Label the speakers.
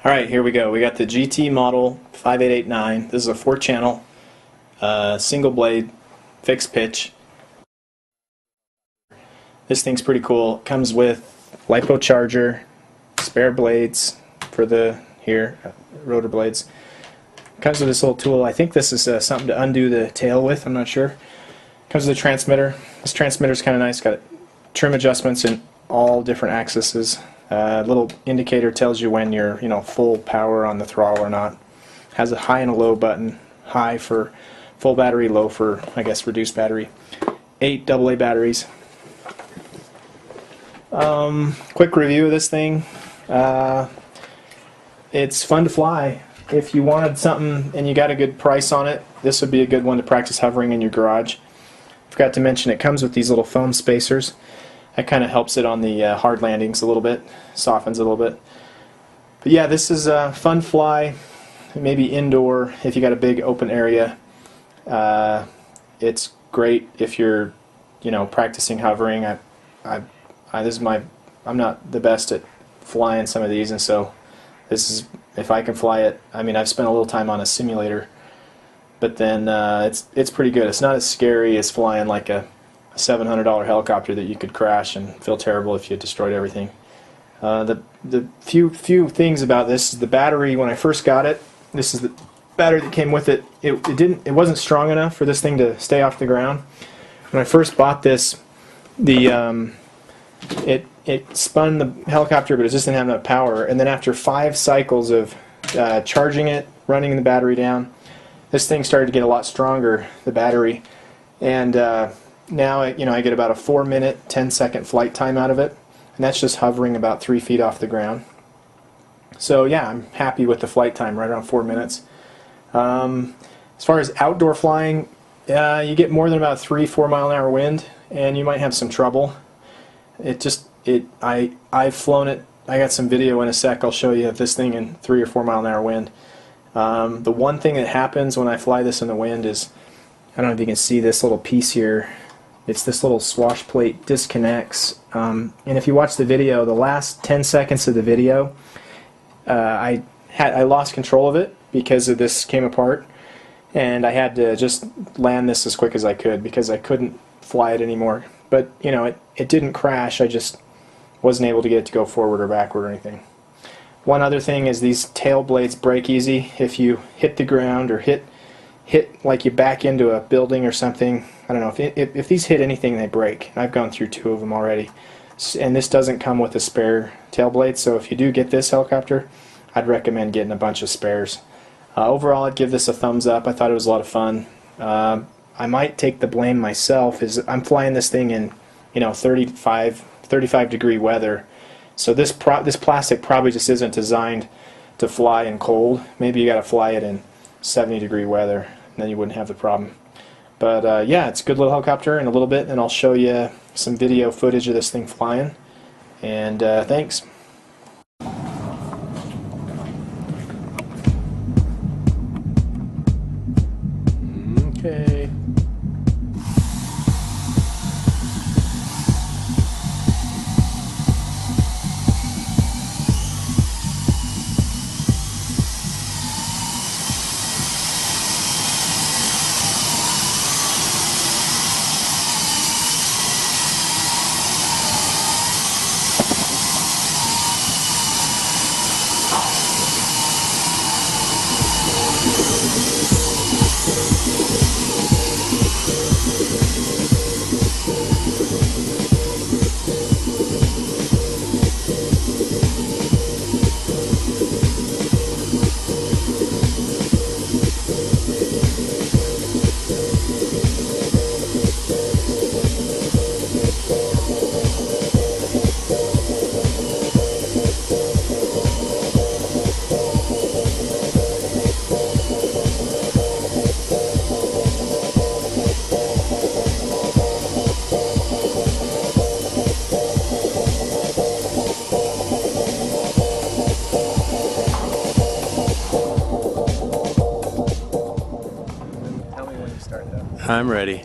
Speaker 1: Alright, here we go. We got the GT model 5889. This is a 4-channel, single blade, fixed pitch. This thing's pretty cool. It comes with LiPo charger, spare blades for the rotor blades. It comes with this little tool. I think this is something to undo the tail with. I'm not sure. Comes with a transmitter. This transmitter's kind of nice. Got trim adjustments in all different axes. Little indicator tells you when you're, full power on the throttle or not. Has a high and a low button. High for full battery, low for, I guess, reduced battery. 8 AA batteries. Quick review of this thing. It's fun to fly. If you wanted something and you got a good price on it, this would be a good one to practice hovering in your garage. Forgot to mention it comes with these little foam spacers. That kind of helps it on the hard landings a little bit, softens it a little bit. But yeah, this is a fun fly, maybe indoor if you got a big open area. It's great if you're, practicing hovering. I'm not the best at flying some of these, and so this is, if I can fly it. I mean, I've spent a little time on a simulator, but then it's pretty good. It's not as scary as flying like a $700 helicopter that you could crash and feel terrible if you destroyed everything. The few things about this is the battery. When I first got it, this is the battery that came with it. It wasn't strong enough for this thing to stay off the ground. When I first bought this, it spun the helicopter, but it just didn't have enough power. And then after 5 cycles of charging it, running the battery down, this thing started to get a lot stronger, the battery, and now I get about a 4-minute, 10-second flight time out of it, and that's just hovering about 3 feet off the ground. So yeah, I'm happy with the flight time, right around 4 minutes. As far as outdoor flying, you get more than about 3-4 mile an hour wind, and you might have some trouble. I've flown it. I got some video in a sec. I'll show you this thing in 3 or 4 mile an hour wind. The one thing that happens when I fly this in the wind is, I don't know if you can see this little piece here. It's this little swash plate disconnects, and if you watch the video, the last 10 seconds of the video, I lost control of it because of this came apart, and I had to just land this as quick as I could because I couldn't fly it anymore. But it didn't crash. I just wasn't able to get it to go forward or backward or anything. One other thing is these tail blades break easy if you hit the ground or hit like you back into a building or something. I don't know, if these hit anything, they break. I've gone through 2 of them already. And this doesn't come with a spare tail blade, so if you do get this helicopter, I'd recommend getting a bunch of spares. Overall, I'd give this a thumbs up. I thought it was a lot of fun. I might take the blame myself. I'm flying this thing in 35 degree weather, so this plastic probably just isn't designed to fly in cold. Maybe you got to fly it in 70 degree weather, and then you wouldn't have the problem. But yeah, it's a good little helicopter. In a little bit, and I'll show you some video footage of this thing flying. And thanks. Okay.
Speaker 2: I'm ready.